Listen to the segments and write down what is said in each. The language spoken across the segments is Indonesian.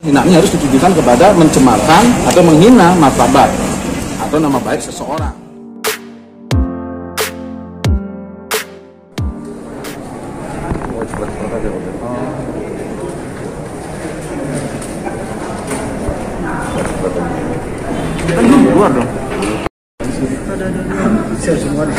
Hinanya harus ditujukan kepada mencemarkan atau menghina martabat atau nama baik seseorang. Kan di luar dong. Ada semua nih.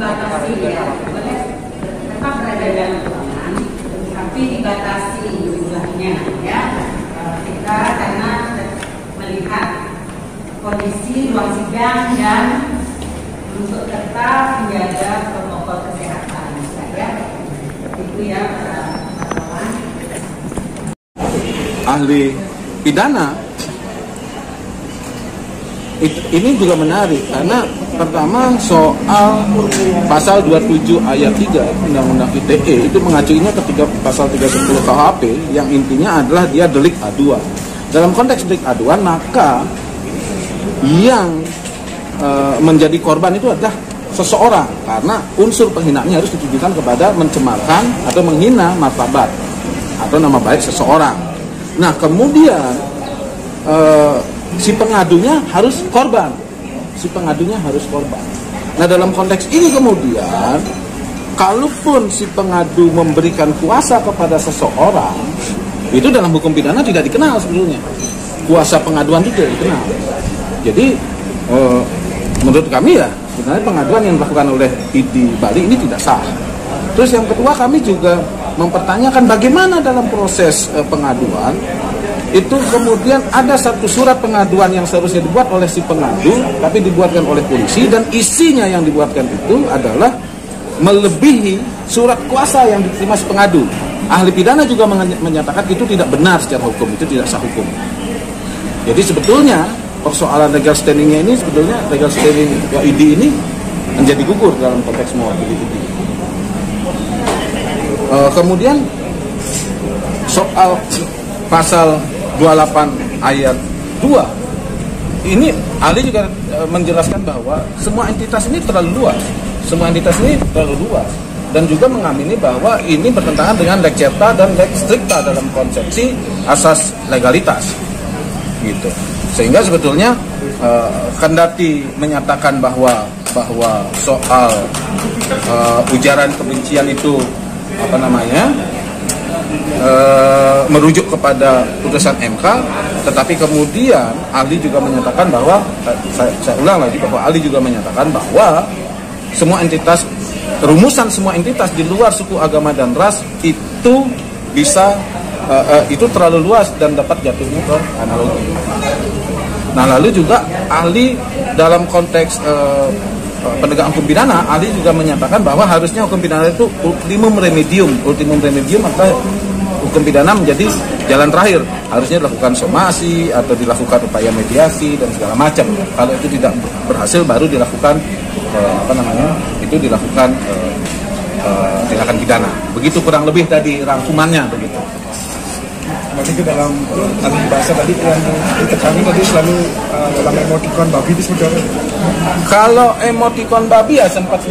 Dibatasi ya, boleh tetap berada dalam ruangan, tapi dibatasi jumlahnya ya. Kita karena melihat kondisi ruang sidang dan untuk tetap menjaga protokol kesehatan saya, itu ya kawan. Ahli pidana ini juga menarik karena pertama soal pasal 27 ayat 3 Undang-Undang ITE itu mengacuinya ketika pasal 310 KUHP yang intinya adalah dia delik aduan. Dalam konteks delik aduan maka yang menjadi korban itu adalah seseorang karena unsur penghinaannya harus ditujukan kepada mencemarkan atau menghina martabat atau nama baik seseorang. Nah kemudian si pengadunya harus korban. Nah dalam konteks ini kemudian kalaupun si pengadu memberikan kuasa kepada seseorang, itu dalam hukum pidana tidak dikenal sebetulnya. Kuasa pengaduan itu tidak dikenal. Jadi menurut kami ya sebenarnya pengaduan yang dilakukan oleh ID Bali ini tidak sah. Terus yang kedua kami juga mempertanyakan bagaimana dalam proses pengaduan itu kemudian ada satu surat pengaduan yang seharusnya dibuat oleh si pengadu tapi dibuatkan oleh polisi dan isinya yang dibuatkan itu adalah melebihi surat kuasa yang diterima si pengadu. Ahli pidana juga menyatakan itu tidak benar secara hukum, itu tidak sah hukum. Jadi sebetulnya persoalan legal standingnya ini sebetulnya legal standing ID ini menjadi gugur dalam konteks mewakili ini. Kemudian soal pasal 28 ayat 2 ini ahli juga menjelaskan bahwa semua entitas ini terlalu luas. Dan juga mengamini bahwa ini bertentangan dengan lex certa dan lex stricta dalam konsepsi asas legalitas, gitu. Sehingga sebetulnya kendati menyatakan bahwa soal ujaran kebencian itu merujuk kepada putusan MK, tetapi kemudian ahli juga menyatakan bahwa saya ulang lagi bahwa ahli juga menyatakan bahwa rumusan semua entitas di luar suku, agama, dan ras itu bisa itu terlalu luas dan dapat jatuhnya ke analogi. Nah, lalu juga ahli dalam konteks penegakan hukum pidana, ahli juga menyatakan bahwa harusnya hukum pidana itu ultimum remedium maka hukum pidana menjadi jalan terakhir, harusnya dilakukan somasi atau dilakukan upaya mediasi dan segala macam. Kalau itu tidak berhasil, baru dilakukan tindakan pidana. Begitu kurang lebih tadi rangkumannya begitu. Masih ke dalam bahasa tadi yang ditekankan tadi selalu dalam emotikon babi itu sebenarnya. Kalau emotikon babi ya sempat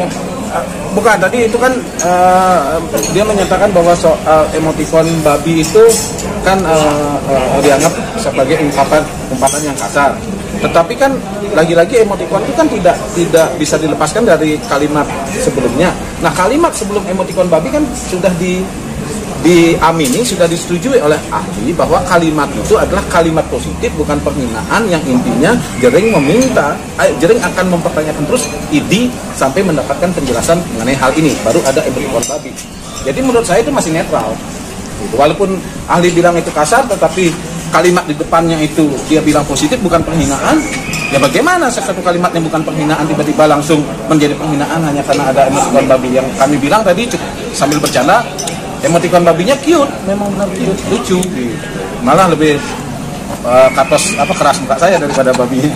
bukan tadi itu kan dia menyatakan bahwa soal emotikon babi itu kan dianggap sebagai ungkapan yang kasar. Tetapi kan lagi-lagi emotikon itu kan tidak bisa dilepaskan dari kalimat sebelumnya. Nah, kalimat sebelum emotikon babi kan sudah diamini, sudah disetujui oleh ahli bahwa kalimat itu adalah kalimat positif, bukan penghinaan, yang intinya Jering akan mempertanyakan terus ID sampai mendapatkan penjelasan mengenai hal ini, baru ada emotikon babi. Jadi menurut saya itu masih netral. Walaupun ahli bilang itu kasar, tetapi kalimat di depannya itu dia bilang positif, bukan penghinaan. Ya bagaimana satu kalimat yang bukan penghinaan tiba-tiba langsung menjadi penghinaan hanya karena ada emotikon babi? Yang kami bilang tadi sambil bercanda, emotikon babinya cute, memang benar cute, lucu, malah lebih keras muka saya daripada babinya.